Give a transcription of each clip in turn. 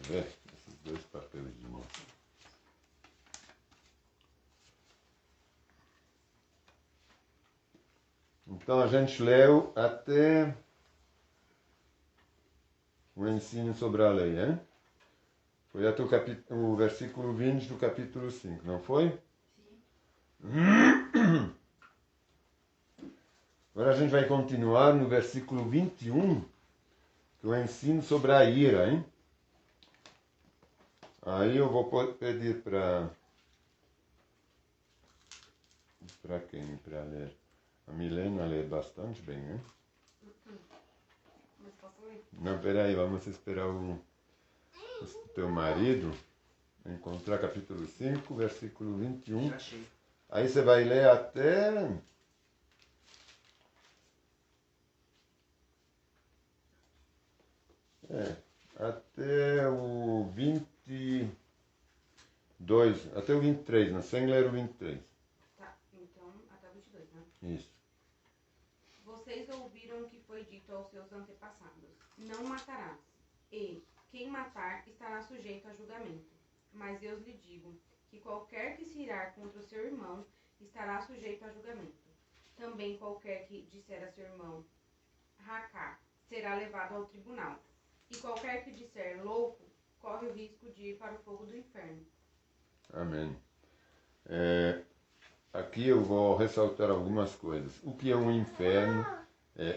ver esses dois papéis de novo. Então a gente leu até o ensino sobre a lei, hein? Foi até o versículo 20 do capítulo 5, não foi? Sim. Agora a gente vai continuar no versículo 21, que é o ensino sobre a ira, hein? Aí eu vou pedir para quem? Para ler. A Milena lê bastante bem, hein? Mas posso ler? Não, peraí, vamos esperar o teu marido encontrar capítulo 5, versículo 21. Já achei. Aí você vai ler até... até o 22, até o 23, né? Sem ler o 23. Tá, então até o 22, né? Isso. Vocês ouviram o que foi dito aos seus antepassados: não matarás, e quem matar estará sujeito a julgamento. Mas eu lhe digo que qualquer que se irar contra o seu irmão estará sujeito a julgamento. Também qualquer que disser a seu irmão Racá será levado ao tribunal. E qualquer que disser louco corre o risco de ir para o fogo do inferno. Amém. Aqui eu vou ressaltar algumas coisas. O que é um inferno,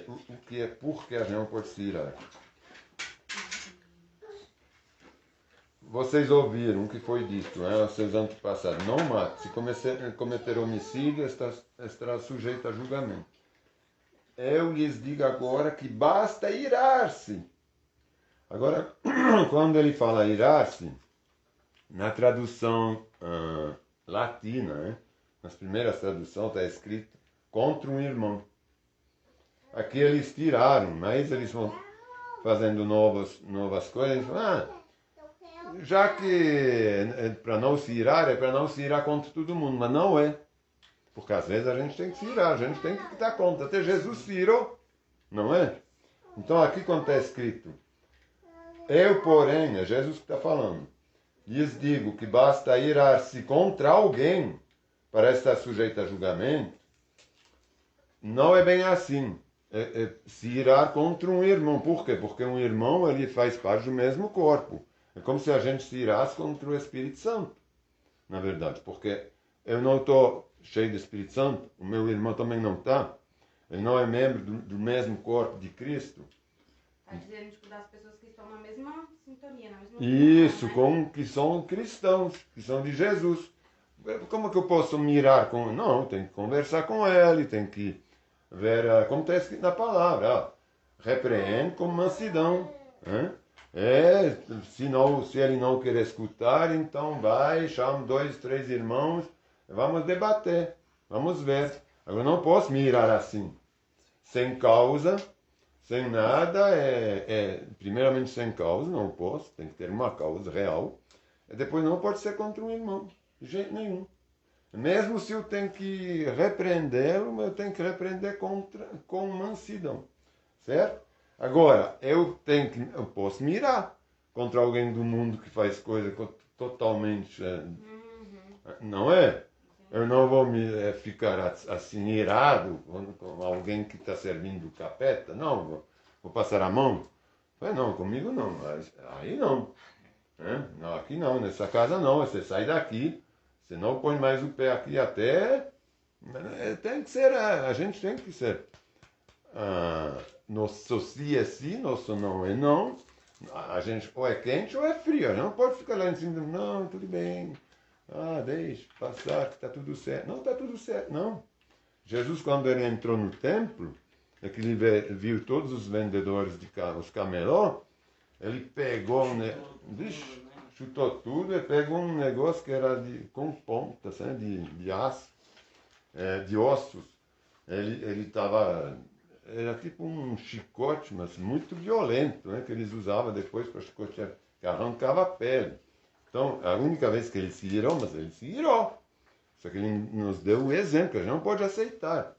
o que é por que a gente não pode se irar. Vocês ouviram o que foi dito, né, aos seus antepassados: não mate, se cometer homicídio, estará sujeito a julgamento. Eu lhes digo agora que basta irar-se. Agora, quando ele fala irar-se, na tradução latina, né, nas primeiras traduções está escrito contra um irmão. Aqui eles tiraram, mas eles vão fazendo novas coisas. Eles falam, já que para não se irar, é para não se irar contra todo mundo, mas não é. Porque às vezes a gente tem que se irar, a gente tem que dar conta. Até Jesus se irou, não é? Então aqui quando está escrito, eu porém, é Jesus que está falando, lhes digo que basta irar-se contra alguém para estar sujeito a julgamento, não é bem assim. Se irar contra um irmão. Por quê? Porque um irmão ele faz parte do mesmo corpo. É como se a gente se irasse contra o Espírito Santo, na verdade. Porque eu não estou cheio do Espírito Santo, o meu irmão também não está. Ele não é membro do mesmo corpo de Cristo. Está dizendo tipo, das pessoas que estão na mesma sintonia, na mesma Isso, sintonia, né? que são cristãos, que são de Jesus. Como que eu posso mirar com... Não, tem que conversar com ele, tem que ver como está escrito na palavra. Repreende com mansidão. Hein? Se ele não quer escutar, então vai, chama 2, 3 irmãos, vamos debater, vamos ver. Agora não posso mirar assim, sem causa, sem nada, primeiramente sem causa, não posso, tem que ter uma causa real, e depois não pode ser contra um irmão, de jeito nenhum. Mesmo se eu tenho que repreendê-lo, eu tenho que repreender com mansidão, certo? Agora, eu posso mirar contra alguém do mundo que faz coisa totalmente, não é? Eu não vou ficar assim irado com alguém que está servindo o capeta, não, vou passar a mão. Não, comigo não, aí não. Não, aqui não, nessa casa não, você sai daqui, você não põe mais o pé aqui até... Tem que ser, a gente tem que ser... Nosso sim é sim, nosso não é não. A gente ou é quente ou é frio. A gente não pode ficar lá em cima, não, tudo bem. Deixa passar, que está tudo certo. Não está tudo certo, não. Jesus, quando ele entrou no templo, que ele viu todos os vendedores de os camelô, ele pegou, chutou tudo e pegou um negócio que era com pontas, né, de aço, de ossos. Ele estava... Era tipo um chicote, mas muito violento, né, que eles usavam depois para chicotear, que arrancava a pele. Então, a única vez que ele se irou, mas ele se irou. Só que ele nos deu o exemplo, a gente não pode aceitar.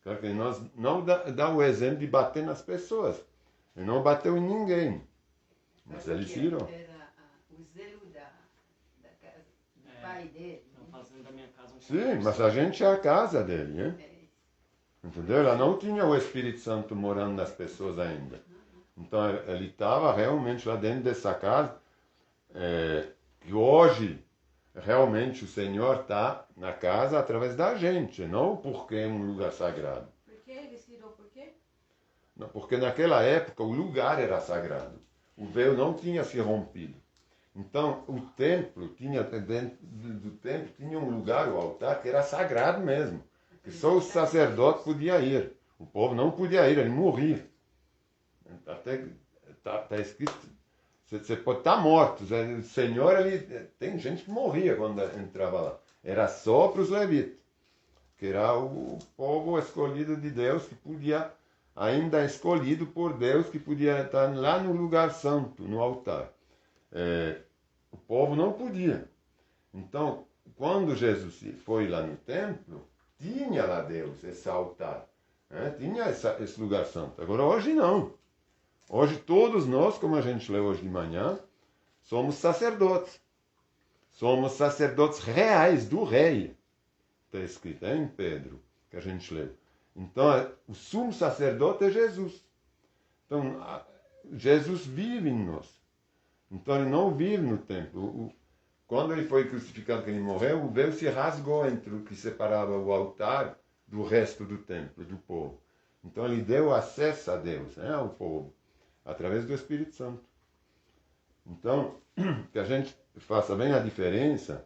Claro que ele não dá o exemplo de bater nas pessoas. Ele não bateu em ninguém, mas ele se irou. Era o zelo da casa do pai dele. Estão fazendo da minha casa um Sim, mas a gente é a casa dele, né? Entendeu? Ela não tinha o Espírito Santo morando nas pessoas ainda. Então ele estava realmente lá dentro dessa casa, que hoje realmente o Senhor está na casa através da gente, não porque é um lugar sagrado. Por que ele tirou por quê? Não, porque naquela época o lugar era sagrado. O véu não tinha se rompido. Então o templo tinha, dentro do templo, tinha um lugar, o altar, que era sagrado mesmo. Que só o sacerdote podia ir. O povo não podia ir, ele morria. Até está escrito, você pode estar morto. O Senhor, tem gente que morria quando entrava lá. Era só para os levitas, que era o povo escolhido de Deus, que podia, ainda escolhido por Deus, que podia estar lá no lugar santo, no altar. O povo não podia. Então, quando Jesus foi lá no templo, tinha lá Deus, esse altar. Tinha esse lugar santo. Agora, hoje não. Hoje todos nós, como a gente leu hoje de manhã, somos sacerdotes. Somos sacerdotes reais do rei. Está escrito em Pedro, que a gente leu. Então, o sumo sacerdote é Jesus. Então, Jesus vive em nós. Então, ele não vive no templo. Quando ele foi crucificado, que ele morreu, o véu se rasgou entre o que separava o altar do resto do templo, do povo. Então, ele deu acesso a Deus, ao povo, através do Espírito Santo. Então, que a gente faça bem a diferença,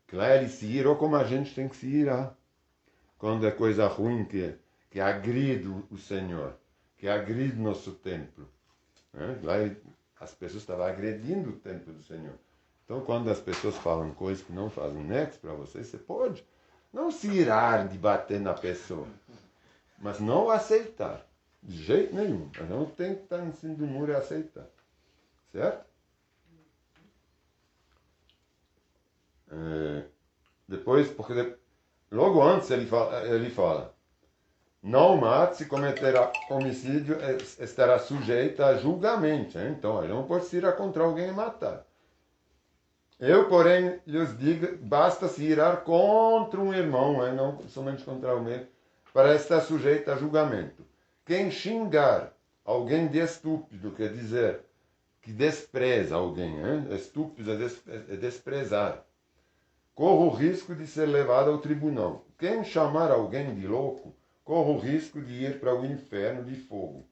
que lá ele se irá como a gente tem que se irar. Quando é coisa ruim que agride o Senhor, que agride nosso templo. Lá as pessoas estavam agredindo o templo do Senhor. Então, quando as pessoas falam coisas que não fazem nexo para você, você pode não se irar de bater na pessoa, mas não aceitar. De jeito nenhum. Mas não tem que estar em cima do muro e aceitar. Certo? Depois, porque logo antes ele fala, não mate, se cometerá homicídio, estará sujeito a julgamento. Então, ele não pode se irar contra alguém e matar. Eu, porém, lhes digo, basta se irar contra um irmão, não somente contra o mesmo, para estar sujeito a julgamento. Quem xingar alguém de estúpido, quer dizer, que despreza alguém, estúpido é desprezar, corre o risco de ser levado ao tribunal. Quem chamar alguém de louco, corre o risco de ir para o inferno de fogo.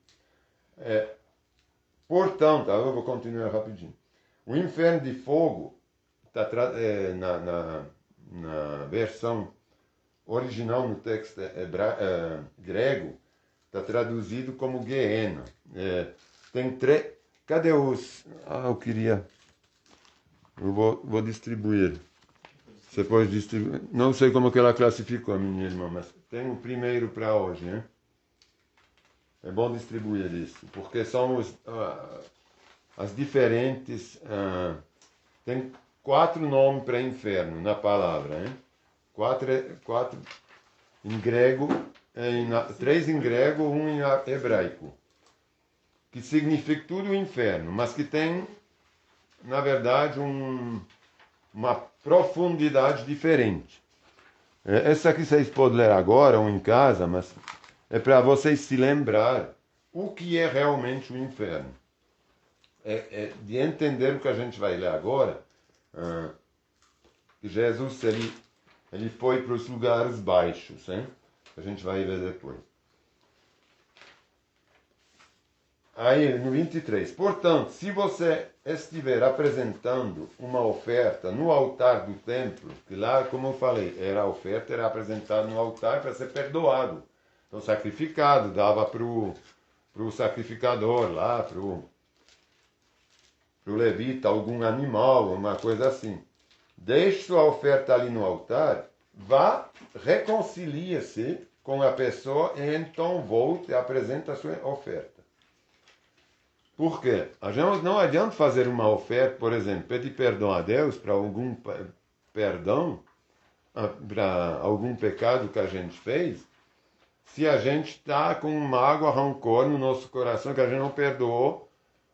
Portanto, eu vou continuar rapidinho. O inferno de fogo, na versão original no texto grego, está traduzido como Gehenna. Tem três. Cadê os. Eu queria. Eu vou distribuir. Você pode distribuir. Não sei como que ela classificou, minha irmã, mas tem o primeiro para hoje, né? É bom distribuir isso, porque são as diferentes. Tem 4 nomes para inferno na palavra, hein? 4 em grego, 3 em grego, 1 em hebraico, que significa tudo o inferno, mas que tem, na verdade, uma profundidade diferente. Essa aqui vocês podem ler agora ou em casa, mas é para vocês se lembrar o que é realmente o inferno. De entender o que a gente vai ler agora, que Jesus ele foi para os lugares baixos, hein? A gente vai ver depois. Aí, no 23. Portanto, se você estiver apresentando uma oferta no altar do templo, que lá, como eu falei, a oferta era apresentada no altar para ser perdoado. Então, sacrificado, dava para o sacrificador lá, para o levita, algum animal, uma coisa assim. Deixe sua oferta ali no altar, vá, reconcilie-se com a pessoa e então volte e apresente a sua oferta. Por quê? Não adianta fazer uma oferta, por exemplo, pedir perdão a Deus para algum perdão, para algum pecado que a gente fez, se a gente está com mágoa, rancor no nosso coração, que a gente não perdoou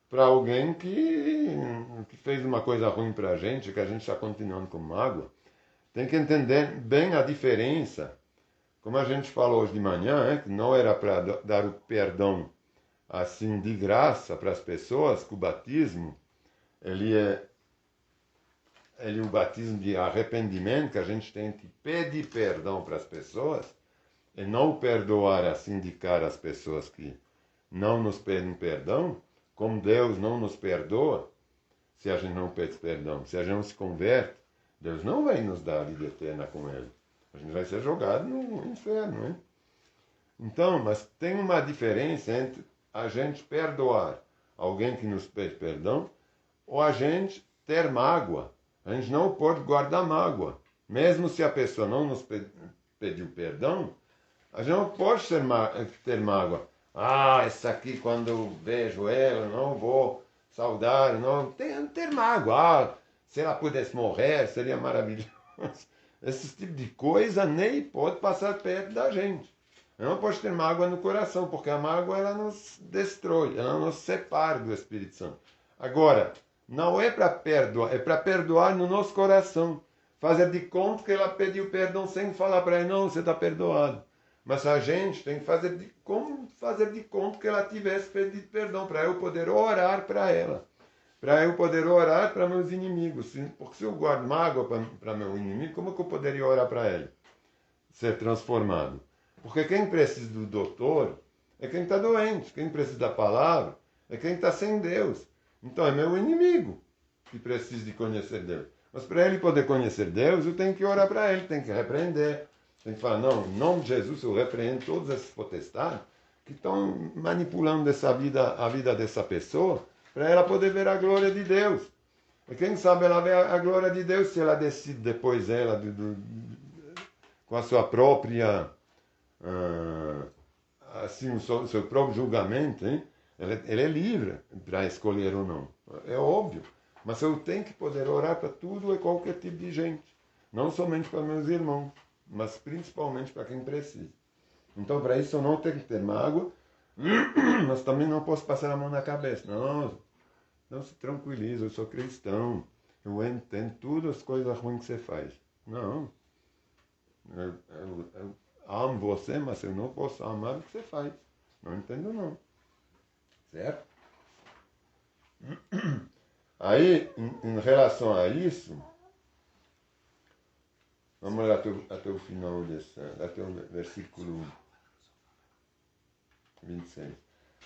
para alguém que fez uma coisa ruim para a gente, que a gente está continuando com mágoa. Tem que entender bem a diferença. Como a gente falou hoje de manhã, que não era para dar o perdão assim de graça para as pessoas, que o batismo, ele é o batismo de arrependimento, que a gente tem que pedir perdão para as pessoas, e não perdoar assim de cara as pessoas que não nos pedem perdão, como Deus não nos perdoa, se a gente não pede perdão. Se a gente não se converte, Deus não vai nos dar a vida eterna com Ele. A gente vai ser jogado no inferno, hein? Então, mas tem uma diferença entre a gente perdoar alguém que nos pede perdão ou a gente ter mágoa. A gente não pode guardar mágoa. Mesmo se a pessoa não nos pediu perdão, a gente não pode ter mágoa. Essa aqui, quando eu vejo ela, não vou saudar, não ter mágoa. Se ela pudesse morrer, seria maravilhoso. Esse tipo de coisa nem pode passar perto da gente. Não pode ter mágoa no coração, porque a mágoa ela nos destrói, ela nos separa do Espírito Santo. Agora, não é para perdoar, é para perdoar no nosso coração. Fazer de conta que ela pediu perdão sem falar para ela, não, você está perdoado. Mas a gente tem que fazer de conta que ela tivesse pedido perdão, para eu poder orar para ela. Para eu poder orar para meus inimigos. Porque se eu guardo mágoa para meu inimigo, como que eu poderia orar para ele? Ser transformado. Porque quem precisa do doutor é quem está doente. Quem precisa da palavra é quem está sem Deus. Então é meu inimigo que precisa de conhecer Deus. Mas para ele poder conhecer Deus, eu tenho que orar para ele, tenho que repreender. Tem que falar, não, em nome de Jesus eu repreendo todas essas potestades que estão manipulando a vida dessa pessoa para ela poder ver a glória de Deus. E quem sabe ela vê a glória de Deus se ela decide depois ela, com a sua própria, assim, o seu próprio julgamento, hein? Ele é livre para escolher ou não. É óbvio. Mas eu tenho que poder orar para tudo e qualquer tipo de gente. Não somente para meus irmãos, mas principalmente para quem precisa. Então, para isso, eu não tenho que ter mágoa, mas também não posso passar a mão na cabeça. Não se tranquiliza, eu sou cristão, eu entendo todas as coisas ruins que você faz. Não. Eu amo você, mas eu não posso amar o que você faz. Não entendo, não. Certo? Aí, em relação a isso, vamos lá até o final até o versículo 26.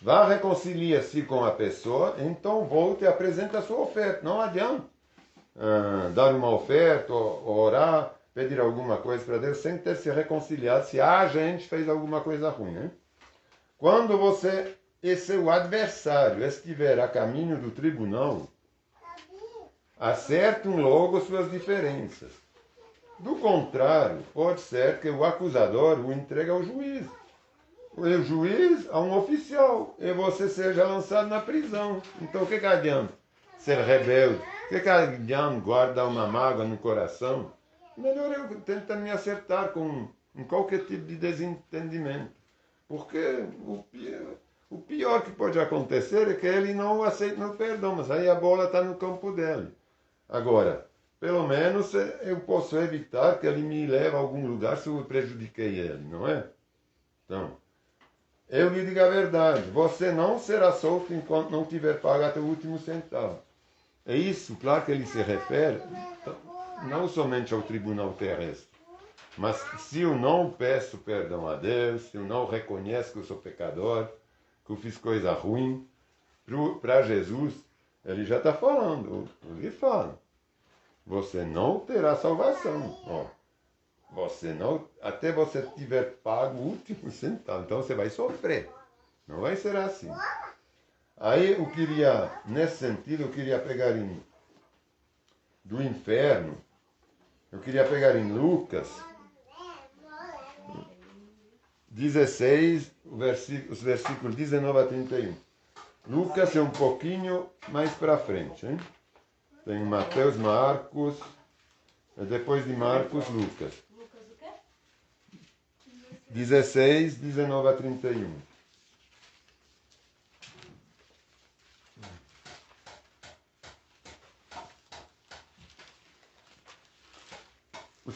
Vá reconcilia-se com a pessoa, então volte e apresente a sua oferta. Não adianta dar uma oferta, ou orar, pedir alguma coisa para Deus, sem ter se reconciliado, se a gente fez alguma coisa ruim. Né? Quando você e seu adversário estiver a caminho do tribunal, acertem logo suas diferenças. Do contrário, pode ser que o acusador o entregue ao juiz. O juiz a um oficial e você seja lançado na prisão. Então o que adianta ser rebelde? O que adianta guardar uma mágoa no coração? Melhor eu tentar me acertar com qualquer tipo de desentendimento. Porque o pior que pode acontecer é que ele não aceita meu perdão, mas aí a bola está no campo dele. Agora, pelo menos eu posso evitar que ele me leve a algum lugar se eu prejudiquei ele, não é? Então, eu lhe digo a verdade, você não será solto enquanto não tiver pago até o último centavo. É isso, claro que ele se refere não somente ao tribunal terrestre, mas se eu não peço perdão a Deus, se eu não reconheço que eu sou pecador, que eu fiz coisa ruim, para Jesus, ele já está falando, ele fala, você não terá salvação, ó. Você não, até você tiver pago o último centavo, então você vai sofrer. Não vai ser assim. Aí eu queria, nesse sentido, eu queria pegar do inferno, eu queria pegar em Lucas 16, os versículos 19 a 31. Lucas é um pouquinho mais para frente, hein? Tem Mateus, Marcos, e depois de Marcos, Lucas. 16, 19 a 31.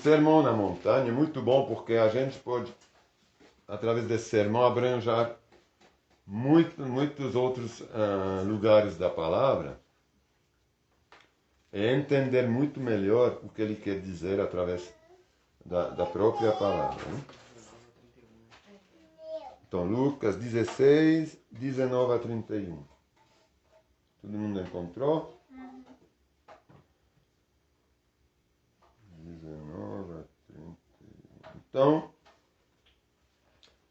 Sermão na Montanha é muito bom porque a gente pode, através desse sermão, abranjar muitos outros lugares da palavra e entender muito melhor o que ele quer dizer através da própria palavra. Né? Então, Lucas 16, 19 a 31. Todo mundo encontrou? 19 a 31. Então,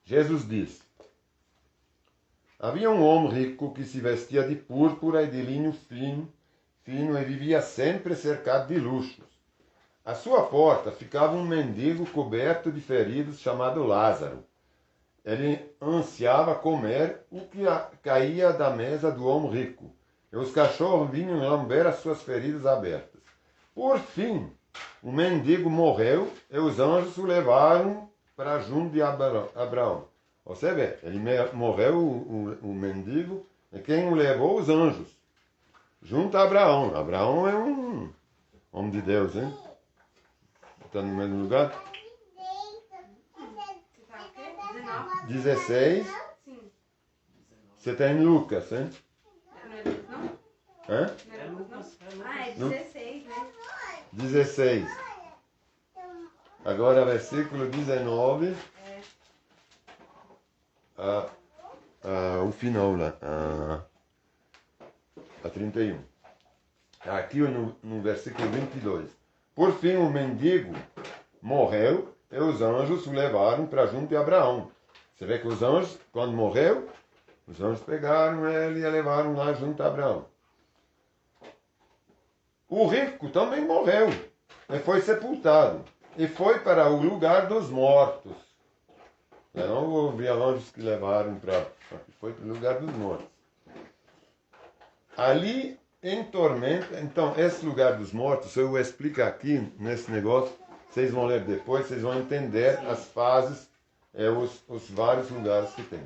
Jesus diz: havia um homem rico que se vestia de púrpura e de linho fino e vivia sempre cercado de luxos. À sua porta ficava um mendigo coberto de feridas chamado Lázaro. Ele ansiava comer o que caía da mesa do homem rico, e os cachorros vinham lamber as suas feridas abertas. Por fim, o mendigo morreu e os anjos o levaram para junto de Abraão. Você vê, ele morreu, o mendigo, e quem o levou? Os anjos. Junto a Abraão. Abraão é um homem de Deus, hein? Está no mesmo lugar? 16. Sim. Você está em Lucas, hein? Não é Lucas, não? Hã? Não é Lucas, não? Ah, é 16, né? 16. Agora, versículo 19. O final lá. A 31. Aqui no versículo 22. Por fim, o mendigo morreu e os anjos o levaram para junto de Abraão. Você vê que os anjos, quando morreu, os anjos pegaram ele e levaram lá junto a Abraão. O rico também morreu e foi sepultado e foi para o lugar dos mortos. Não houve anjos que levaram para... Foi para o lugar dos mortos. Ali em tormenta... Então, esse lugar dos mortos, eu explico aqui nesse negócio, vocês vão ler depois, vocês vão entender as fases, os vários lugares que tem.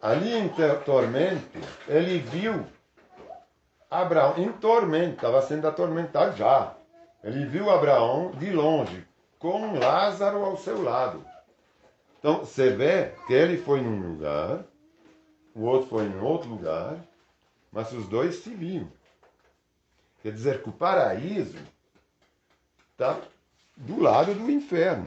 Ali em tormento, ele viu Abraão em tormento, estava sendo atormentado já. Ele viu Abraão de longe, com Lázaro ao seu lado. Então, você vê que ele foi num lugar, o outro foi em outro lugar, mas os dois se viam. Quer dizer que o paraíso está do lado do inferno.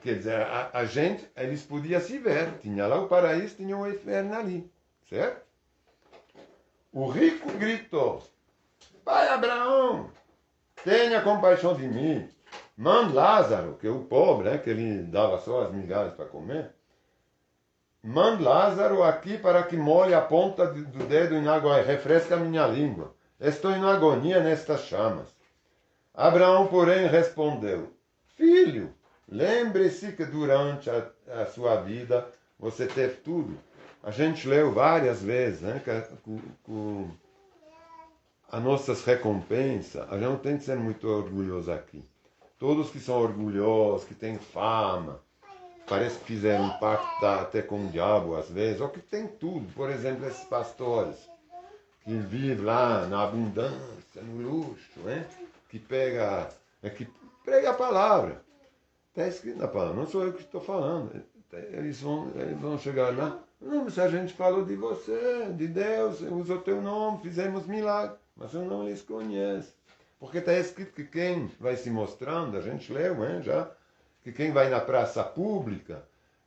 Quer dizer, a gente, eles podiam se ver. Tinha lá o paraíso, tinha o inferno ali. Certo? O rico gritou: Pai Abraão, tenha compaixão de mim. Mande Lázaro, que é o pobre, que ele dava só as migalhas para comer. Mande Lázaro aqui para que molhe a ponta do dedo em água e refresque a minha língua. Estou em agonia nestas chamas. Abraão, porém, respondeu: Filho, lembre-se que durante a sua vida você teve tudo. A gente leu várias vezes, que as nossas recompensas, a gente não tem que ser muito orgulhoso aqui. Todos que são orgulhosos, que têm fama, parece que fizeram um pacto até com o diabo às vezes, ou que tem tudo. Por exemplo, esses pastores que vivem lá na abundância, no luxo, que prega a palavra. Está escrito na palavra, não sou eu que estou falando. Eles vão chegar lá. Não, mas a gente falou de você, de Deus, usou teu nome, fizemos milagre, mas eu não lhes conheço. Porque está escrito que quem vai se mostrando, a gente leu já, que quem vai na praça pública,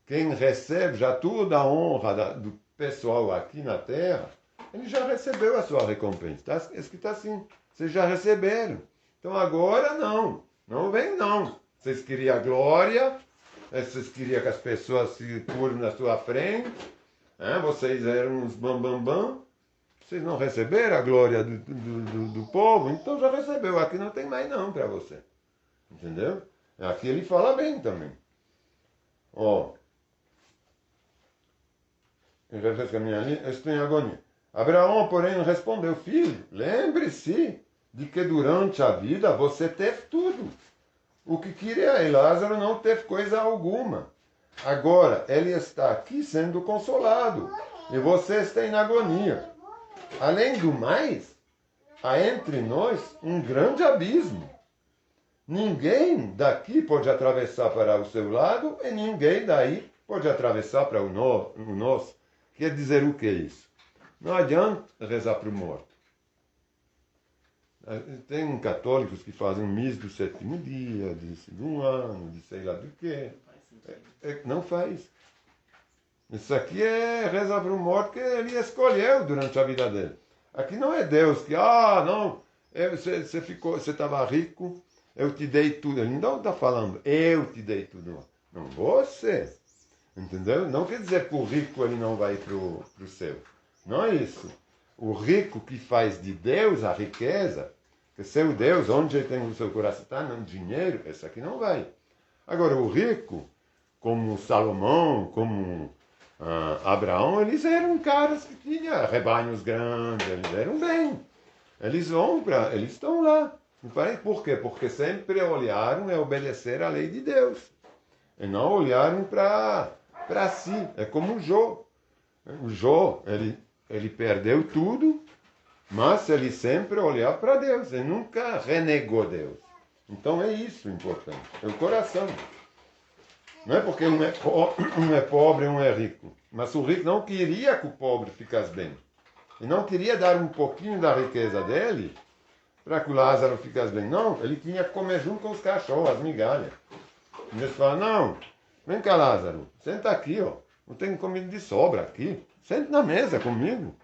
quem recebe já toda a honra do pessoal aqui na terra, ele já recebeu a sua recompensa. Está escrito assim, vocês já receberam. Então agora não vem não. Vocês queriam a glória, vocês queriam que as pessoas se curvem na sua frente, vocês eram uns bambambam. Vocês não receberam a glória do povo, então já recebeu. Aqui não tem mais não para você. Entendeu? Aqui ele fala bem também. Refresca a minha linha, eu estou em agonia. Abraão, porém, respondeu: Filho, lembre-se de que durante a vida você teve tudo. O que queria, e Lázaro não teve coisa alguma. Agora, ele está aqui sendo consolado, e você está em agonia. Além do mais, há entre nós um grande abismo. Ninguém daqui pode atravessar para o seu lado e ninguém daí pode atravessar para o nosso. Quer dizer o que é isso? Não adianta rezar para o morto. Tem católicos que fazem missa do sétimo dia, de segundo ano, de sei lá do quê. Não faz. Isso aqui é rezar para o morto que ele escolheu durante a vida dele. Aqui não é Deus que, não, você estava rico, eu te dei tudo. Ele não está falando, eu te dei tudo. Não, você. Entendeu? Não quer dizer que o rico ele não vai para o céu. Não é isso. O rico que faz de Deus a riqueza, que seu Deus, onde ele tem o seu coração, está no dinheiro, esse aqui não vai. Agora, o rico, como Salomão, como Abraão, eles eram caras que tinham rebanhos grandes, eles eram bem. Eles estão lá. Por quê? Porque sempre olharam e obedeceram a lei de Deus. E não olharam para si. É como o Jó. O Jó, ele perdeu tudo, mas ele sempre olhava para Deus. Ele nunca renegou Deus. Então é isso importante. É o coração. Não é porque um é pobre e um é rico. Mas o rico não queria que o pobre ficasse bem. E não queria dar um pouquinho da riqueza dele para que o Lázaro ficasse bem. Não, ele tinha que comer junto com os cachorros, as migalhas. E eles falam, não, vem cá Lázaro, senta aqui, ó. Eu tenho comida de sobra aqui. Sente na mesa comigo.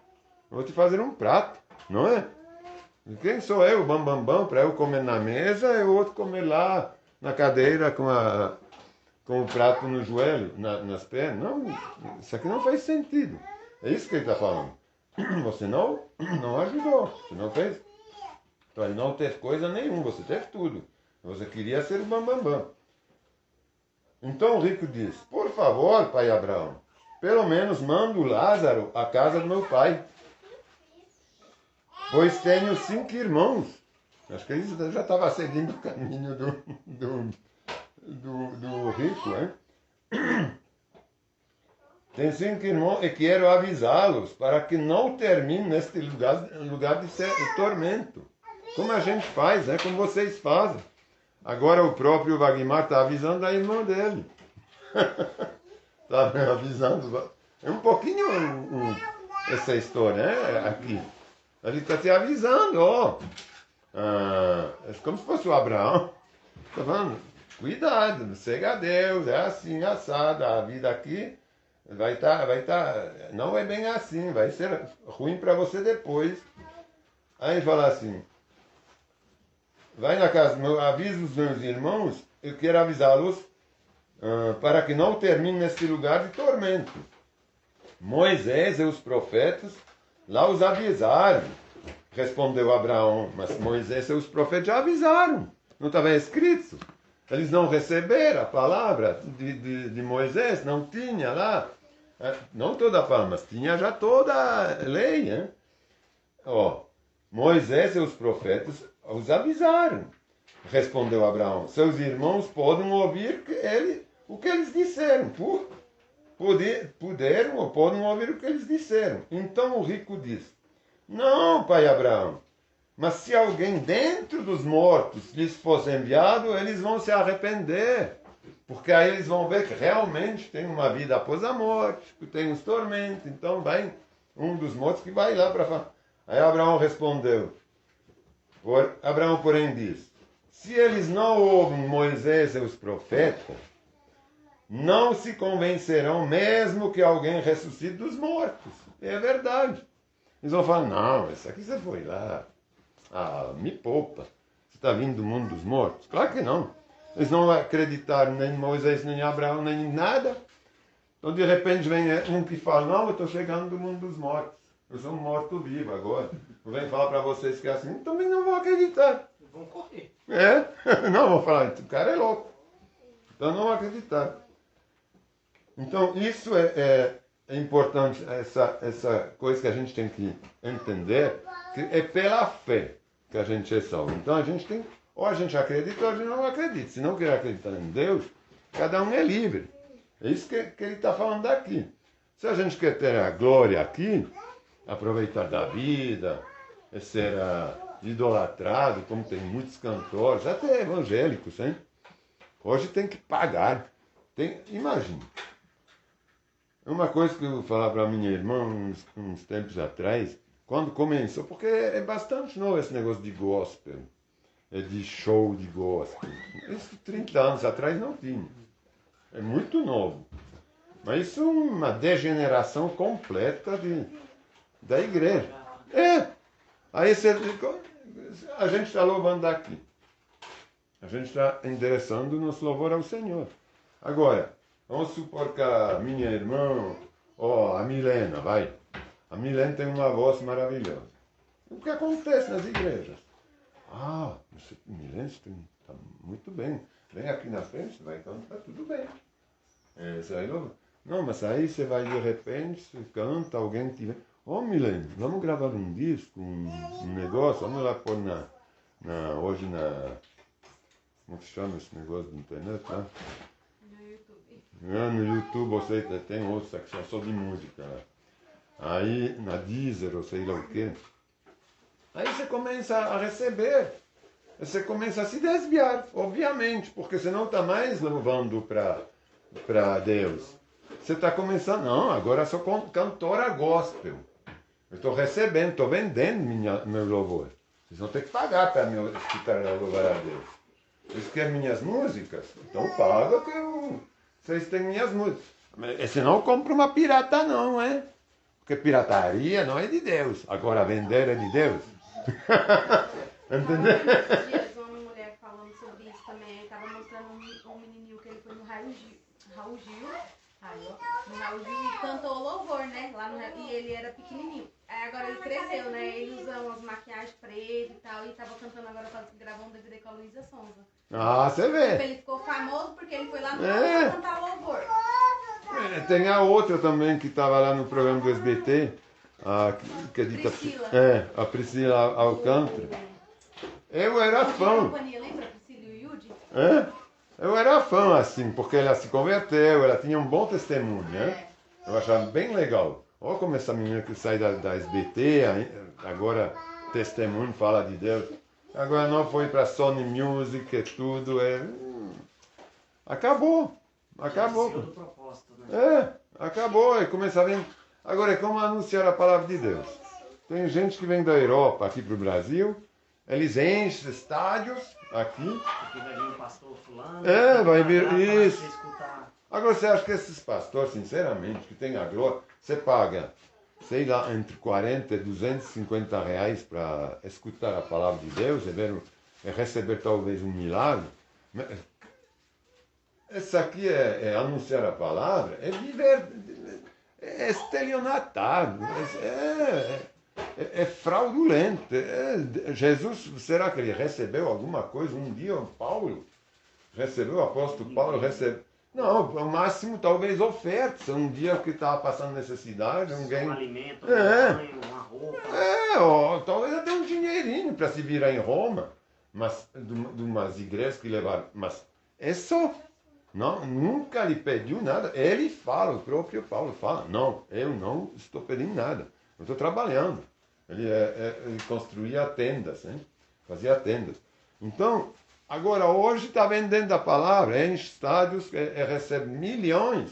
Eu vou te fazer um prato, não é? E quem sou eu, bambambam, para eu comer na mesa e o outro comer lá na cadeira com o prato no joelho, nas pernas? Não, isso aqui não faz sentido. É isso que ele está falando. Você não ajudou, você não fez. Então ele não teve coisa nenhuma, você teve tudo. Você queria ser o bambambam. Então o rico diz, por favor, pai Abraão, pelo menos manda o Lázaro à casa do meu pai. Pois tenho 5 irmãos. Acho que ele já estava seguindo o caminho do rico, hein? Tenho 5 irmãos e quero avisá-los para que não termine neste lugar de tormento. Como a gente faz, né? Como vocês fazem. Agora o próprio Wagmar está avisando a irmã dele. Está avisando. É um pouquinho essa história, né? Aqui. Ele está te avisando, ó. É como se fosse o Abraão. Está falando, cuidado, cega a Deus, é assim, assada. A vida aqui vai tá, não é bem assim, vai ser ruim para você depois. Aí ele fala assim, vai na casa, avisa os meus irmãos, eu quero avisá-los para que não termine nesse lugar de tormento. Moisés e os profetas lá os avisaram, respondeu Abraão, mas Moisés e os profetas já avisaram, não estava escrito. Eles não receberam a palavra de Moisés, não tinha lá, não toda a palavra, mas tinha já toda a lei. Hein? Moisés e os profetas os avisaram, respondeu Abraão. Seus irmãos podem ouvir o que eles disseram. Puderam ou podem ouvir o que eles disseram. Então o rico diz, não, pai Abraão, mas se alguém dentro dos mortos lhes fosse enviado, eles vão se arrepender. Porque aí eles vão ver que realmente tem uma vida após a morte, que tem os tormentos. Então vai um dos mortos que vai lá para falar. Aí Abraão respondeu. Abraão, porém, diz, se eles não ouvem Moisés e os profetas, não se convencerão mesmo que alguém ressuscite dos mortos. É verdade. Eles vão falar, não, isso aqui você foi lá. Me poupa. Você está vindo do mundo dos mortos? Claro que não. Eles não acreditaram nem em Moisés, nem em Abraão, nem em nada. Então, de repente, vem um que fala, não, eu estou chegando do mundo dos mortos. Eu sou um morto-vivo agora. Eu venho falar para vocês que é assim, também não vão acreditar. Vão correr. Não, vão falar, o cara é louco. Então, não vão acreditar. Então, isso é importante, essa coisa que a gente tem que entender, que é pela fé que a gente é salvo. Então, a gente tem, ou a gente acredita ou a gente não acredita. Se não quer acreditar em Deus, cada um é livre. É isso que ele está falando aqui. Se a gente quer ter a glória aqui, aproveitar da vida, ser idolatrado, como tem muitos cantores, até evangélicos, hein? Hoje tem que pagar. Imagina. Uma coisa que eu vou falar para minha irmã uns tempos atrás, quando começou, porque é bastante novo esse negócio de gospel, de show de gospel. Isso 30 anos atrás não tinha. É muito novo. Mas isso é uma degeneração completa da igreja. Aí a gente está louvando aqui. A gente está endereçando o nosso louvor ao Senhor. Agora, vamos supor que a minha irmã, a Milena, vai. A Milena tem uma voz maravilhosa. O que acontece nas igrejas? Milena está muito bem. Vem aqui na frente, vai cantar, tudo bem. Não, mas aí você vai de repente, você canta, alguém tiver. Milena, vamos gravar um disco, um negócio, vamos lá pôr hoje como se chama esse negócio de internet lá? No YouTube. No YouTube você tem outra secção só de música. Aí na Deezer ou sei lá o quê. Aí você começa a receber. Você começa a se desviar, obviamente, porque você não está mais louvando para Deus. Você está começando, não, agora eu sou cantora gospel. Eu estou recebendo, estou vendendo meu louvor. Vocês vão ter que pagar para me escutar louvar a Deus. Vocês querem minhas músicas? Então paga que vocês têm minhas músicas. Mas você não compra uma pirata não, é? Porque pirataria não é de Deus. Agora vender é de Deus. Entendeu? Esses dias uma mulher falando sobre isso também. Estava mostrando um menininho que ele foi no Raul Gil. No Raul Gil e cantou louvor, né? E ele era pequenininho. Aí agora ele cresceu, né? Ele usa umas maquiagens pretas e tal. E tava cantando agora, gravou um DVD com a Luísa Sonza. Você vê. Ele ficou famoso porque ele foi lá no Raul cantar louvor. Tem a outra também que estava lá no programa do SBT. Que é dita, Priscila. A Priscila Alcântara. Eu era fã. Lembra Priscila e o Yudi? Eu era fã, assim, porque ela se converteu, ela tinha um bom testemunho, né? Eu achava bem legal. Olha como essa menina que sai da SBT, agora testemunho, fala de Deus. Agora não foi para Sony Music e tudo. Acabou. Acabou. E começa a vir. Agora é como anunciar a palavra de Deus. Tem gente que vem da Europa aqui para o Brasil, eles enchem estádios aqui. Porque vai vir um pastor fulano. Vai vir isso. Escutar. Agora você acha que esses pastores, sinceramente, que tem a glória, você paga, sei lá, entre 40 e 250 reais para escutar a palavra de Deus e receber talvez um milagre. Isso aqui é anunciar a palavra, é viver, é estelionatário, é fraudulento. Jesus, será que ele recebeu alguma coisa? Um dia o Paulo recebeu, o apóstolo Paulo recebeu. Não, o máximo talvez ofertas. Um dia que estava passando necessidade, alguém. Um alimento, um banho, uma roupa. Talvez até um dinheirinho para se virar em Roma. Mas de umas igrejas que levaram. Mas é só. Não, nunca lhe pediu nada. Ele fala, o próprio Paulo fala, não, eu não estou pedindo nada. Eu estou trabalhando. Ele construía tendas, hein? Fazia tendas. Então, agora hoje está vendendo a palavra, enche estádios, recebe milhões,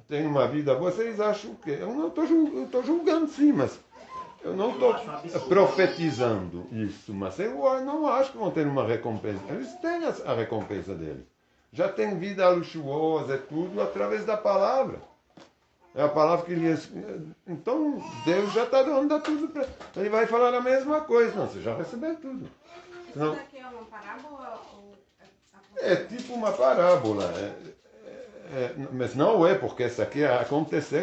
tem uma vida boa. Vocês acham que eu não estou julgando sim, mas eu não estou profetizando isso, mas eu não acho que vão ter uma recompensa. Eles têm a recompensa deles. Já tem vida luxuosa, tudo através da palavra. É a palavra que lhes. Então Deus já está dando tudo para. Ele vai falar a mesma coisa. Não, você já recebeu tudo. Isso daqui é uma parábola ou é tipo uma parábola. Mas não é, porque isso aqui aconteceu,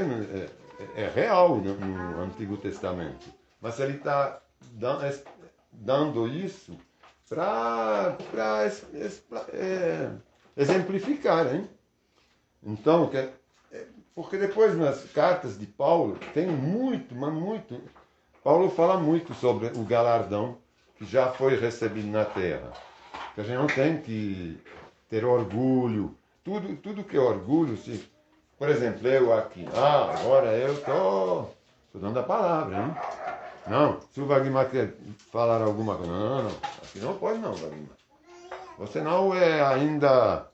é real no Antigo Testamento. Mas ele está dando isso para exemplificar, hein? Então, porque depois nas cartas de Paulo tem muito, mas muito. Paulo fala muito sobre o galardão que já foi recebido na terra. Que a gente não tem que ter orgulho. Tudo que é orgulho, por exemplo, eu aqui. Agora eu estou dando a palavra, hein? Não, se o Wagmar quer falar alguma coisa, não. Aqui não pode não, Wagmar. Você não é ainda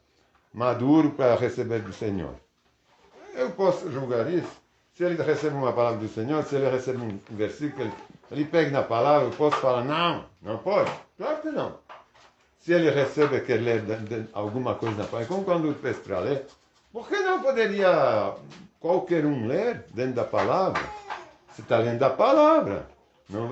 maduro para receber do Senhor. Eu posso julgar isso. Se ele recebe uma palavra do Senhor, se ele recebe um versículo, ele pega na palavra, eu posso falar, não pode. Claro que não. Se ele recebe, quer ler alguma coisa na palavra, como quando eu peço para ler, por que não poderia qualquer um ler dentro da palavra? Você está lendo a palavra. Não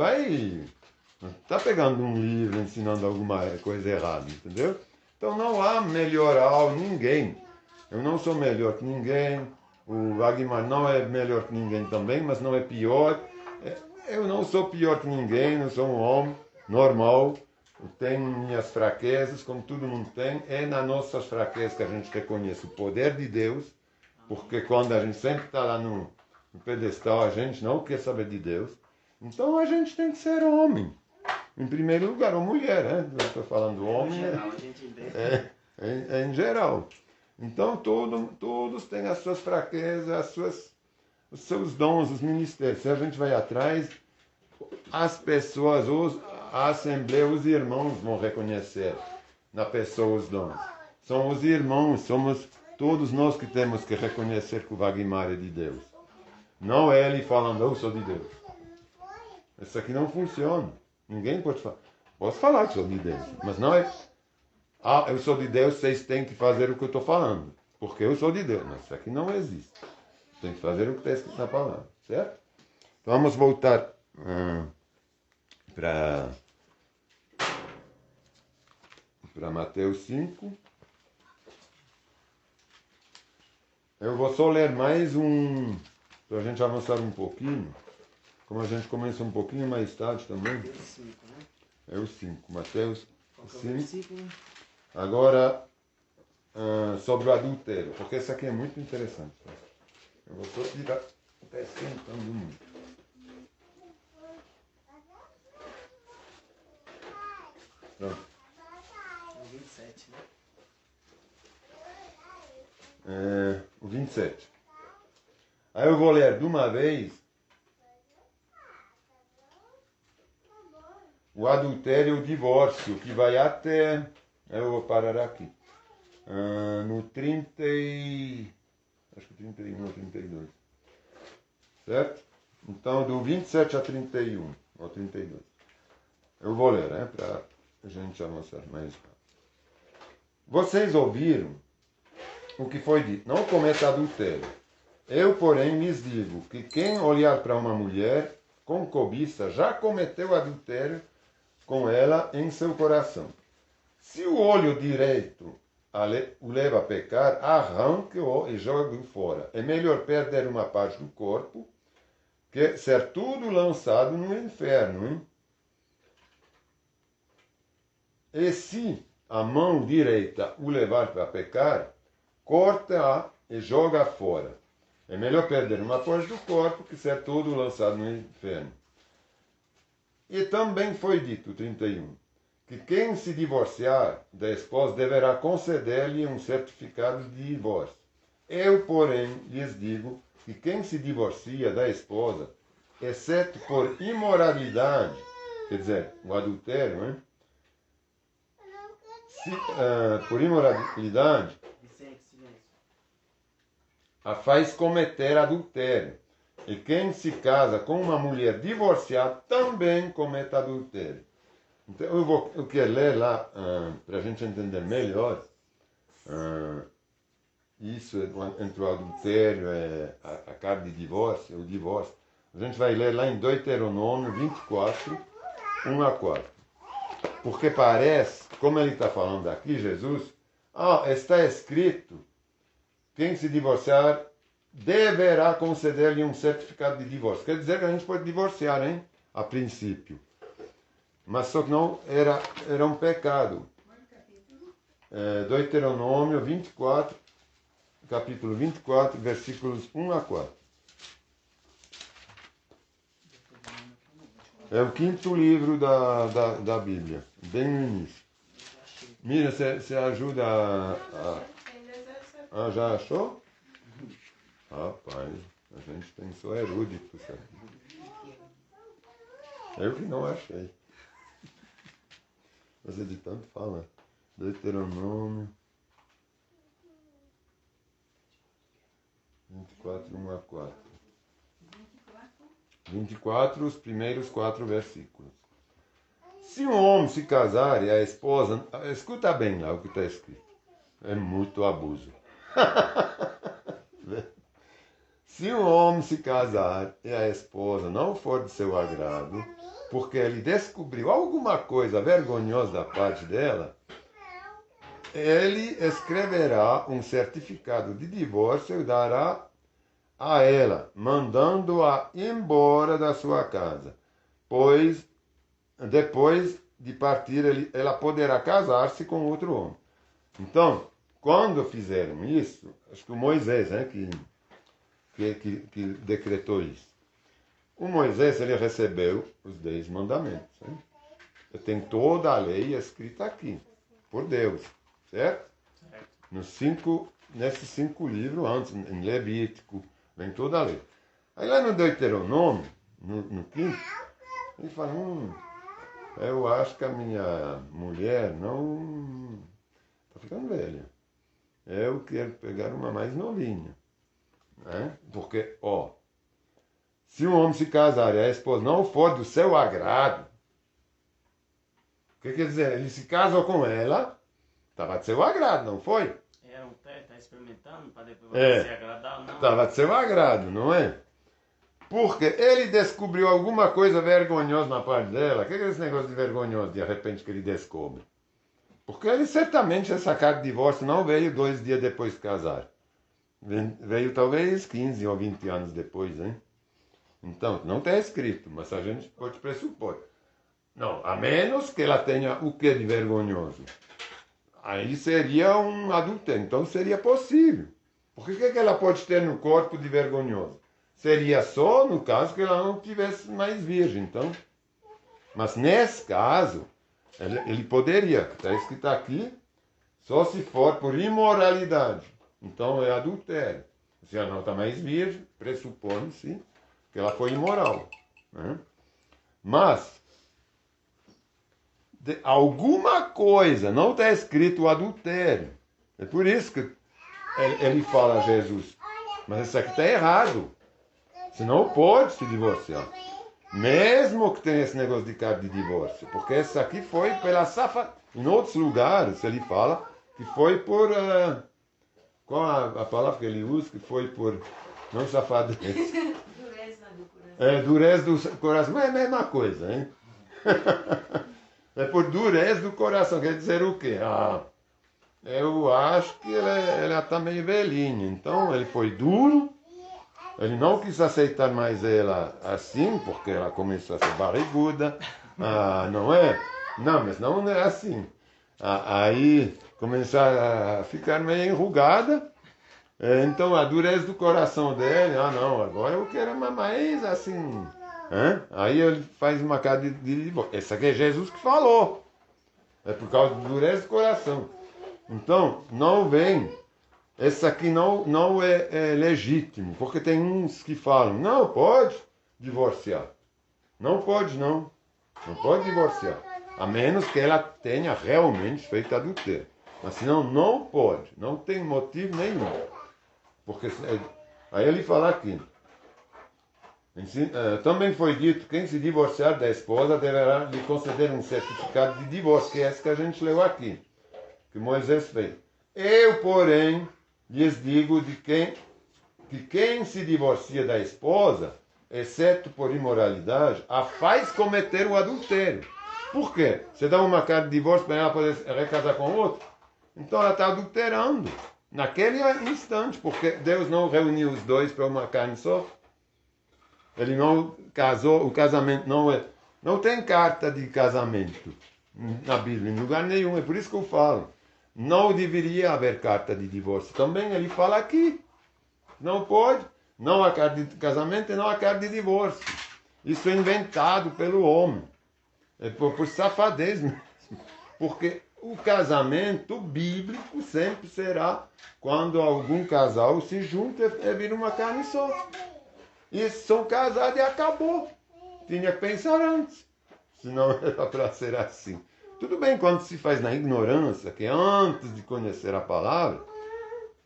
está pegando um livro ensinando alguma coisa errada, entendeu? Então não há melhorar ninguém. Eu não sou melhor que ninguém. O Wagmar não é melhor que ninguém também, mas não é pior. Eu não sou pior que ninguém, eu sou um homem normal. Eu tenho minhas fraquezas, como todo mundo tem. É nas nossas fraquezas que a gente reconhece o poder de Deus, porque quando a gente sempre está lá no pedestal, a gente não quer saber de Deus. Então a gente tem que ser homem. Em primeiro lugar, ou mulher, né? Eu estou falando homem. Em geral, a gente entende. Em geral. Então todos têm as suas fraquezas, os seus dons, os ministérios. Se a gente vai atrás, as pessoas, a Assembleia, os irmãos vão reconhecer na pessoa os dons. São os irmãos, somos todos nós que temos que reconhecer que o Wagmar é de Deus. Não é ele falando, eu sou de Deus. Isso aqui não funciona. Ninguém pode falar. Posso falar que sou de Deus, mas não é. Eu sou de Deus, vocês têm que fazer o que eu estou falando. Porque eu sou de Deus. Mas isso aqui não existe. Tem que fazer o que está escrito na palavra. Certo? Então vamos voltar para Mateus 5. Eu vou só ler mais um, para a gente avançar um pouquinho. Como a gente começa um pouquinho mais tarde também. Mateus 5, né? É o 5. Mateus Qual que é o 5. versículo? Agora, sobre o adultério, porque isso aqui é muito interessante. Eu vou só tirar, está esquentando muito. Pronto. O 27, né? O 27. Aí eu vou ler de uma vez o adultério e o divórcio, que vai até... Eu vou parar aqui. No 30 acho que 31 ou 32. Certo? Então, do 27 a 31, ou 32. Eu vou ler, né? Para a gente avançar mais rápido. Vocês ouviram o que foi dito: não cometa adultério. Eu, porém, lhes digo que quem olhar para uma mulher com cobiça já cometeu adultério com ela em seu coração. Se o olho direito o leva a pecar, arranque-o e jogue-o fora. É melhor perder uma parte do corpo que ser tudo lançado no inferno. Hein? E se a mão direita o levar a pecar, corta-a e joga fora. É melhor perder uma parte do corpo que ser todo lançado no inferno. E também foi dito, 31, que quem se divorciar da esposa deverá conceder-lhe um certificado de divórcio. Eu, porém, lhes digo que quem se divorcia da esposa, exceto por imoralidade, quer dizer, o adultério, hein? Por imoralidade, Vicente, silêncio. a faz cometer adultério. E quem se casa com uma mulher divorciada também comete adultério. Então eu quero ler lá, para a gente entender melhor, isso entre o adultério e a carta de divórcio, o divórcio. A gente vai ler lá em Deuteronômio 24, 1 a 4. Porque parece, como ele está falando aqui, Jesus, está escrito, quem se divorciar deverá conceder-lhe um certificado de divórcio. Quer dizer que a gente pode divorciar, hein? A princípio. Mas só que não era um pecado. Deuteronômio 24, capítulo 24, versículos 1 a 4. É o quinto livro da Bíblia, bem no início. Mira, você ajuda já achou? Rapaz, a gente tem só eruditos aqui. Eu que não achei. Mas é de tanto falar. Deuteronômio 24, 1 a 4. 24, os primeiros 4 versículos. Se um homem se casar e a esposa... Escuta bem lá o que está escrito. É muito abuso. Se um homem se casar e a esposa não for de seu agrado, porque ele descobriu alguma coisa vergonhosa da parte dela, ele escreverá um certificado de divórcio e dará a ela, mandando-a embora da sua casa. Pois, depois de partir, ela poderá casar-se com outro homem. Então, quando fizeram isso, acho que o Moisés, né, que decretou isso. O Moisés, ele recebeu os 10 mandamentos. Né? Tem toda a lei escrita aqui, por Deus, certo? Nesses 5 livros, antes, em Levítico, vem toda a lei. Aí lá no Deuteronômio, no 5º, ele fala, eu acho que a minha mulher não está ficando velha. Eu quero pegar uma mais novinha. Né? Porque, se um homem se casar e a esposa não for do seu agrado, o que quer dizer? Ele se casou com ela, estava de seu agrado, não foi? Era um pé, tá experimentando para depois se agradar ou não. Estava de seu agrado, não é? Porque ele descobriu alguma coisa vergonhosa na parte dela. O que é esse negócio de vergonhoso, de repente, que ele descobre? Porque ele certamente, essa carta de divórcio não veio 2 dias depois de casar. Veio talvez 15 ou 20 anos depois, hein? Então, não está escrito, mas a gente pode pressupor. Não, a menos que ela tenha o que de vergonhoso? Aí seria um adultério, então seria possível. Porque o que ela pode ter no corpo de vergonhoso? Seria só no caso que ela não tivesse mais virgem, então. Mas nesse caso, ele poderia, está escrito aqui, só se for por imoralidade. Então é adultério. Se ela não está mais virgem, pressupõe-se que ela foi imoral. Né? Mas, alguma coisa, não está escrito o adultério. É por isso que ele fala a Jesus, mas isso aqui está errado. Você não pode se divorciar. Mesmo que tenha esse negócio de carta de divórcio. Porque isso aqui foi pela safadeza. Em outros lugares ele fala que foi por... qual a palavra que ele usa? Que foi por... Não safadeza. Dureza do coração. Dureza do coração. Mas é a mesma coisa, hein? É por dureza do coração. Quer dizer o quê? Eu acho que ela está meio velhinha. Então ele foi duro. Ele não quis aceitar mais ela assim, porque ela começou a ser barriguda. Não é? Não, mas não é assim. Aí começou a ficar meio enrugada. Então a dureza do coração dele, não, agora eu quero uma mais assim. Aí ele faz uma carta de divórcio. Esse aqui é Jesus que falou. É por causa da dureza do coração. Então, não vem. Esse aqui não é legítimo, porque tem uns que falam, não pode divorciar. Não pode, não. Não pode divorciar. A menos que ela tenha realmente feito adultério. Mas senão não pode. Não tem motivo nenhum. Porque aí ele fala aqui. Também foi dito, quem se divorciar da esposa deverá lhe conceder um certificado de divórcio, que é esse que a gente leu aqui, que Moisés fez. Eu, porém, lhes digo que quem se divorcia da esposa, exceto por imoralidade, a faz cometer o adultério. Por quê? Você dá uma carta de divórcio para ela poder recasar com outro? Então ela está adulterando. Naquele instante, porque Deus não reuniu os dois para uma carne só. Ele não casou, o casamento não tem carta de casamento na Bíblia, em lugar nenhum. É por isso que eu falo. Não deveria haver carta de divórcio. Também ele fala aqui. Não pode. Não há carta de casamento e não há carta de divórcio. Isso é inventado pelo homem. É por safadez mesmo. Porque o casamento bíblico sempre será quando algum casal se junta e vira uma carne só. E são casados e acabou. tinha que pensar antes. Senão era para ser assim. Tudo bem quando se faz na ignorância, que antes de conhecer a palavra,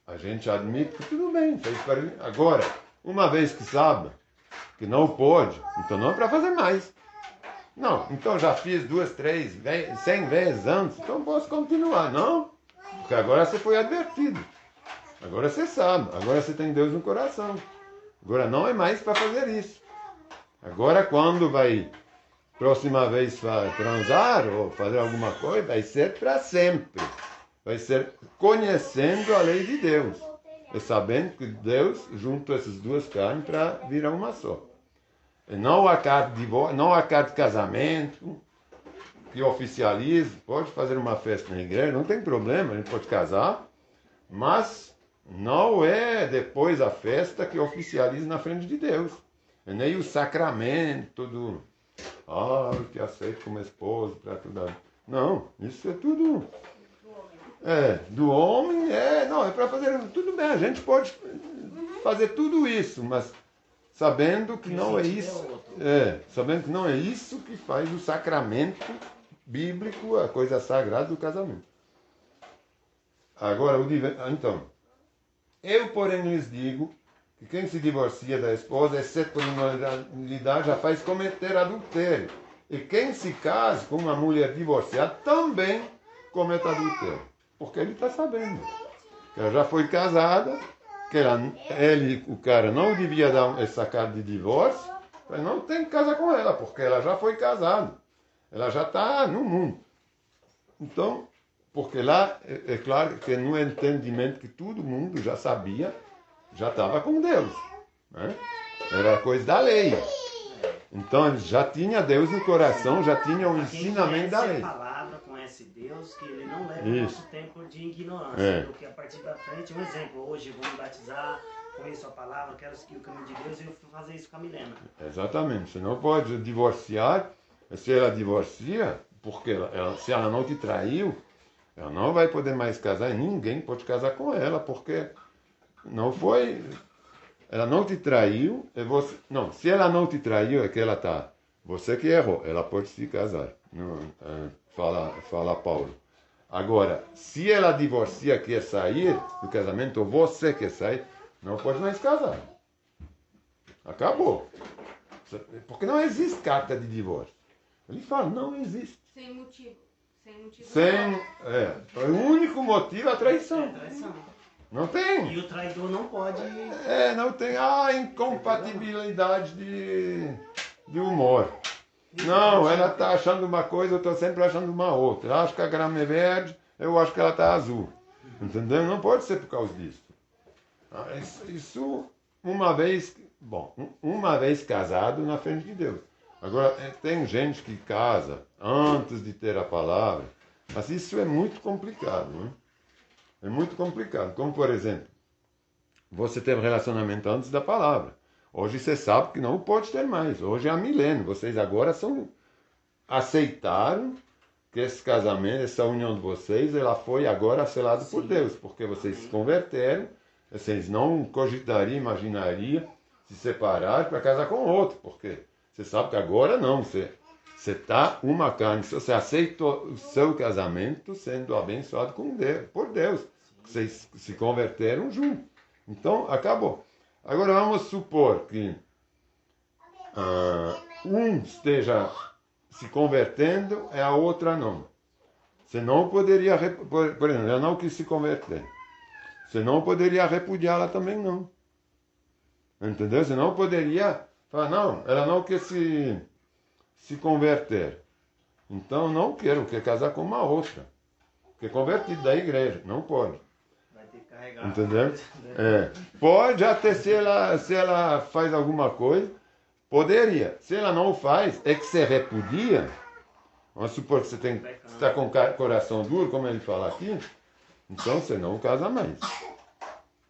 a gente admite que tudo bem, fez para mim. Agora, uma vez que sabe que não pode, então não é para fazer mais. Não, então já fiz 2, 3, 100 vezes antes, então posso continuar. Não, porque agora você foi advertido. Agora você sabe, agora você tem Deus no coração. Agora não é mais para fazer isso. Agora quando vai, próxima vez transar ou fazer alguma coisa, vai ser para sempre. Vai ser conhecendo a lei de Deus. E sabendo que Deus juntou essas duas carnes para virar uma só. E não a carta de divórcio, não a carta de casamento, que oficializa, pode fazer uma festa na igreja, não tem problema, a gente pode casar, mas não é depois a festa que oficializa na frente de Deus. É nem o sacramento do que aceito como esposo para tudo. Não, isso é tudo. Do homem, não, é para fazer tudo bem, a gente pode fazer tudo isso, mas sabendo que não é isso, sabendo que não é isso que faz o sacramento bíblico, a coisa sagrada do casamento. Agora, então, eu, porém, lhes digo que quem se divorcia da esposa, exceto por imoralidade, já faz cometer adultério. E quem se casa com uma mulher divorciada também comete adultério. Porque ele está sabendo que ela já foi casada, que o cara não devia dar essa carta de divórcio, mas não tem que casar com ela, porque ela já foi casada. Ela já está no mundo. Então, porque lá, é claro que no entendimento que todo mundo já sabia, já estava com Deus. Né? Era coisa da lei. Então, ele já tinha Deus no coração, já tinha o ensinamento da lei. Deus, que ele não leva o nosso tempo de ignorância, porque a partir da frente, um exemplo, hoje eu vou me batizar, conheço a palavra, quero seguir o caminho de Deus e eu vou fazer isso com a Milena. Exatamente, você não pode divorciar, se ela divorcia, porque se ela não te traiu, ela não vai poder mais casar, e ninguém pode casar com ela, porque não foi, ela não te traiu, não, se ela não te traiu é que ela está, você que errou, ela pode se casar, não, fala Paulo. Agora, se ela divorcia, quer sair do casamento, ou você quer sair, não pode mais casar. Acabou. Porque não existe carta de divórcio. Ele fala, não existe. Sem motivo. O único motivo é a traição. Não tem. E o traidor não pode... não tem a incompatibilidade de humor. Não, ela está achando uma coisa, eu estou sempre achando uma outra. Ela acha que a grama é verde, eu acho que ela está azul. Entendeu? Não pode ser por causa disso. Isso uma vez casado na frente de Deus. Agora, tem gente que casa antes de ter a palavra, mas isso é muito complicado. Né? É muito complicado. Como, por exemplo, você teve relacionamento antes da palavra. Hoje você sabe que não pode ter mais. Hoje é a milênio. Vocês agora aceitaram que esse casamento, essa união de vocês, ela foi agora selada por Deus. Porque vocês se converteram, vocês não cogitariam, imaginariam se separar para casar com outro. Porque você sabe que agora não. Você está uma carne. Você aceitou o seu casamento sendo abençoado por Deus. Vocês se converteram juntos. Então, acabou. Agora vamos supor que um esteja se convertendo e a outra não. Você não poderia, por exemplo, ela não quis se converter. Você não poderia repudiá-la também não. Entendeu? Você não poderia falar, não, ela não quer se converter. Então não quero, quer casar com uma outra. Que é convertido da igreja, não pode. Entendeu? Pode até se ela faz alguma coisa, poderia. Se ela não faz, é que você repudia. Vamos supor que você está com coração duro, como ele fala aqui, então você não casa mais.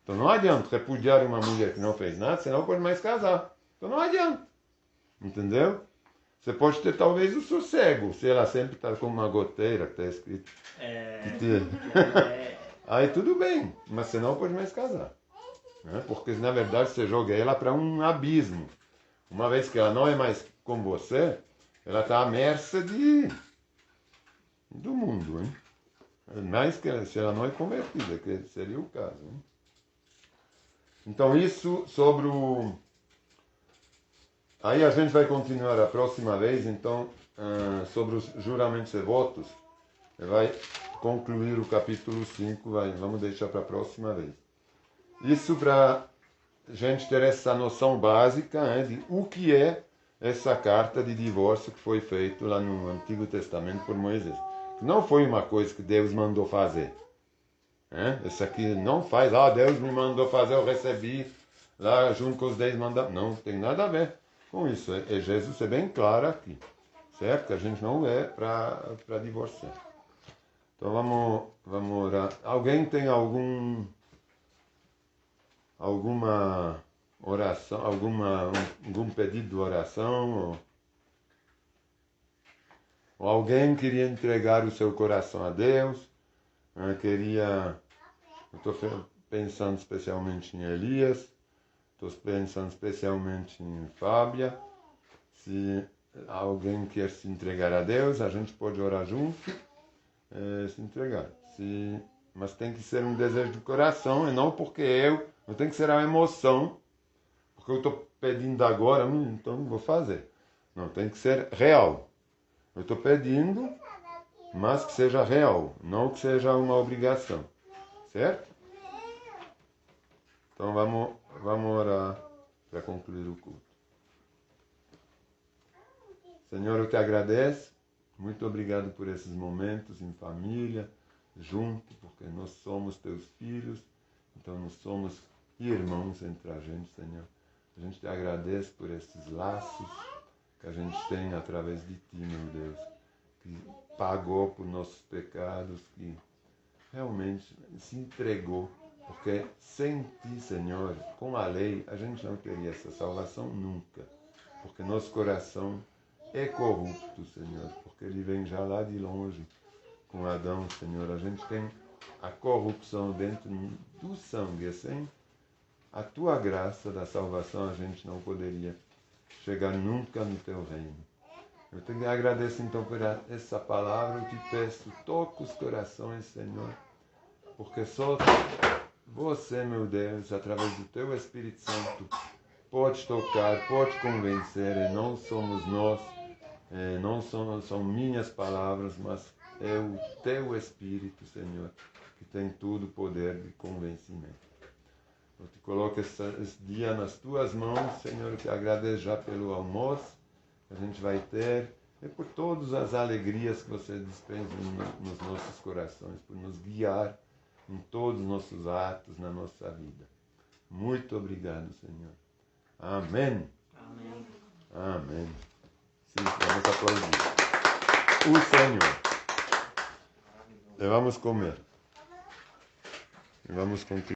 Então não adianta repudiar uma mulher que não fez nada, você não pode mais casar. Então não adianta. Entendeu? Você pode ter talvez o sossego, se ela sempre está com uma goteira, que está escrito. Aí tudo bem, mas você não pode mais casar. Né? Porque na verdade você joga ela para um abismo. Uma vez que ela não é mais com você, ela está à mercê do mundo, hein? Mais que se ela não é convertida, que seria o caso, hein? Então isso sobre o... Aí a gente vai continuar a próxima vez, então, sobre os juramentos e votos. Vai concluir o capítulo 5, vamos deixar para a próxima vez. Isso para a gente ter essa noção básica, né, de o que é essa carta de divórcio que foi feita lá no Antigo Testamento por Moisés. Não foi uma coisa que Deus mandou fazer. Isso aqui não faz, Deus me mandou fazer, eu recebi lá junto com os 10 mandamentos. Não tem nada a ver com isso. Jesus é bem claro aqui, certo? Que a gente não é para divorciar. Então vamos orar. Alguém tem alguma oração, algum pedido de oração? Ou alguém queria entregar o seu coração a Deus? Eu estou pensando especialmente em Elias, estou pensando especialmente em Fábia. Se alguém quer se entregar a Deus, a gente pode orar junto, se entregar. Mas tem que ser um desejo do coração, e não porque não tem que ser a emoção, porque eu estou pedindo agora, então vou fazer. Não, tem que ser real. Eu estou pedindo, mas que seja real, não que seja uma obrigação. Certo? Então vamos orar para concluir o culto. Senhor, eu te agradeço. Muito obrigado por esses momentos em família, junto, porque nós somos teus filhos, então nós somos irmãos entre a gente, Senhor. A gente te agradece por esses laços que a gente tem através de ti, meu Deus, que pagou por nossos pecados, que realmente se entregou, porque sem ti, Senhor, com a lei, a gente não teria essa salvação nunca, porque nosso coração é corrupto, Senhor, porque ele vem já lá de longe com Adão, Senhor. A gente tem a corrupção dentro do sangue, sem a tua graça da salvação a gente não poderia chegar nunca no teu reino. Eu te agradeço então por essa palavra, eu te peço, toca os corações, Senhor, porque só você, meu Deus, através do teu Espírito Santo, pode tocar, pode convencer, e não somos nós, não são minhas palavras, mas é o teu Espírito, Senhor, que tem todo o poder de convencimento. Eu te coloco esse dia nas tuas mãos, Senhor, eu te agradeço já pelo almoço que a gente vai ter e por todas as alegrias que você dispensa nos nossos corações, por nos guiar em todos os nossos atos, na nossa vida. Muito obrigado, Senhor. Amém. Amém. Amém. Sim, vamos aplaudir o Senhor. E vamos comer. E vamos continuar.